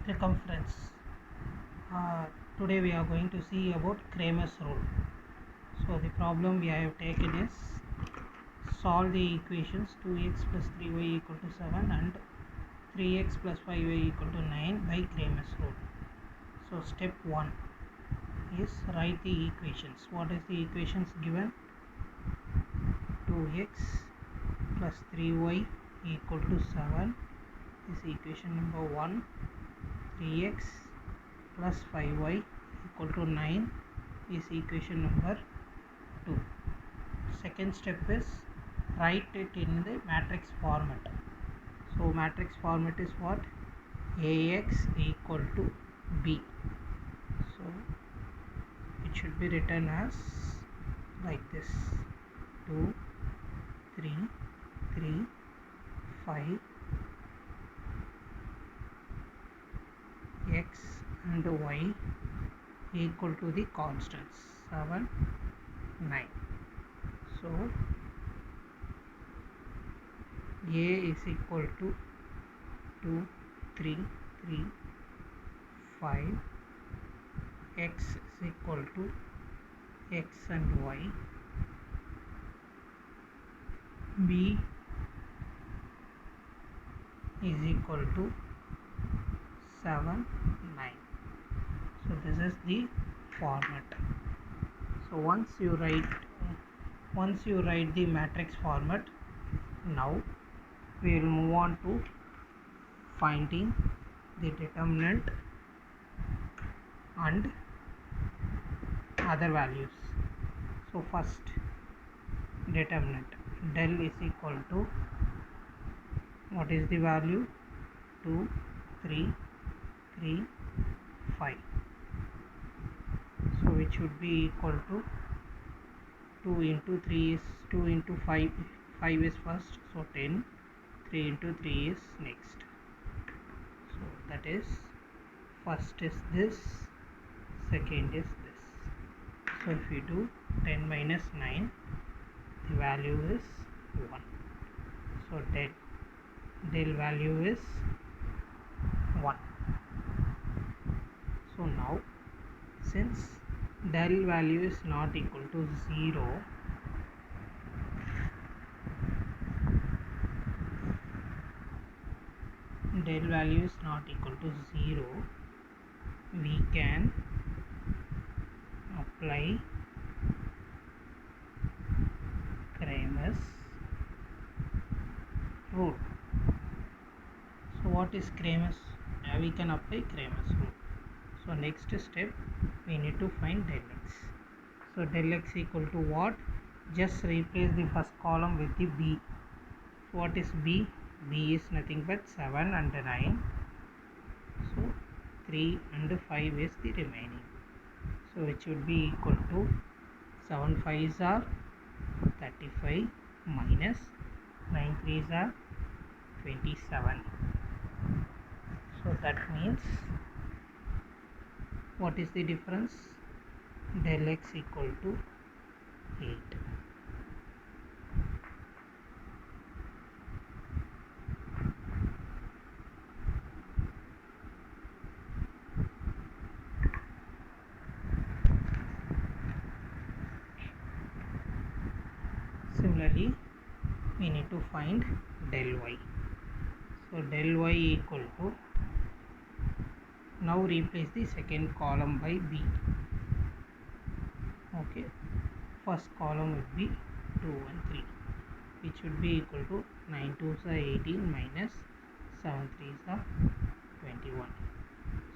Welcome friends. Today we are going to see about Cramer's rule. So the problem we have taken is solve the equations 2x plus 3y equal to 7 and 3x plus 5y equal to 9 by Cramer's rule. So step 1 is write the equations. What is the equations given? 2x plus 3y equal to 7 is equation number 1. 3x plus 5y equal to 9 is equation number 2. Second step is write it in the matrix format. So matrix format is what? Ax equal to b. So it should be written as like this: 2 3 3 5 x and y equal to the constants 7 9. So a is equal to 2 3 3 5, x is equal to x and y, b is equal to 7 9. So this is the format. So once you write the matrix format, now we will move on to finding the determinant and other values. So first, determinant del is equal to, what is the value? 2 3 3 5. So it should be equal to 2 into 3 is 2 into 5 is first, so 10. 3 into 3 is next. So that is, first is this, second is this. So if we do 10 minus 9, the value is 1. So del value is 1. So now, since del value is not equal to 0, del value is not equal to 0, we can apply Cramer's rule. So what is Cramer's? We can apply Cramer's rule. So next step, we need to find del x. So del x equal to what? Just replace the first column with the b. So what is b? B is nothing but 7 and 9. So 3 and 5 is the remaining. So it should be equal to 7 5s are 35 minus 9 3s are 27. So that means, what is the difference? Del x equal to 8. Similarly, we need to find del y. So del y equal to, now replace the second column by b. Okay, first column would be 2 and 3, which should be equal to 9 2s are 18 minus 7 3s are 21.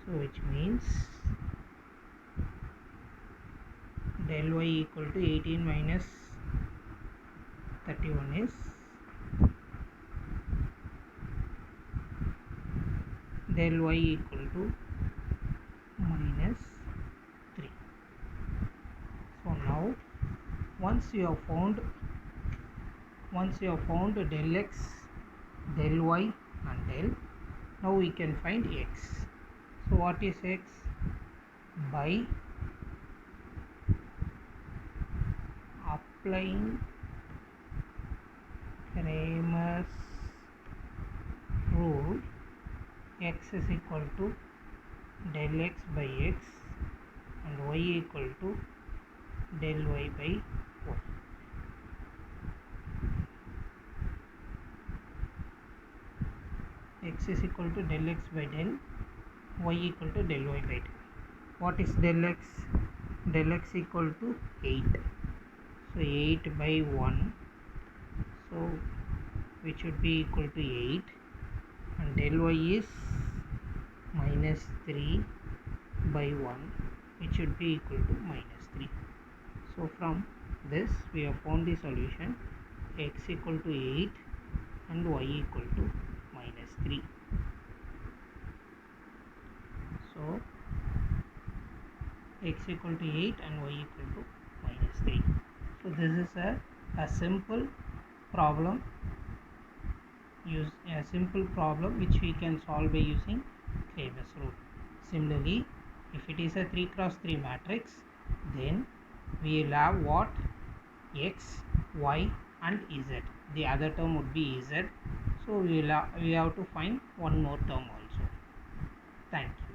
So which means del y equal to 18 minus 31 is del y equal to minus 3. So now once you have found del x, del y and del, now we can find x. So what is x? By applying Cramer's rule, x is equal to del x by x and y equal to del y by y. X is equal to del x by del, y equal to del y by del. What is del x? Del x equal to 8. So 8 by 1. So which should be equal to 8, and del y is minus 3 by 1, which should be equal to minus 3. So from this we have found the solution: x equal to 8 and y equal to minus 3. So x equal to 8 and y equal to minus 3. So this is a simple problem, which we can solve by using Cramer's rule. Similarly, if it is a 3 cross 3 matrix, then we will have what? X, y and z. The other term would be z. So we have to find one more term also. Thank you.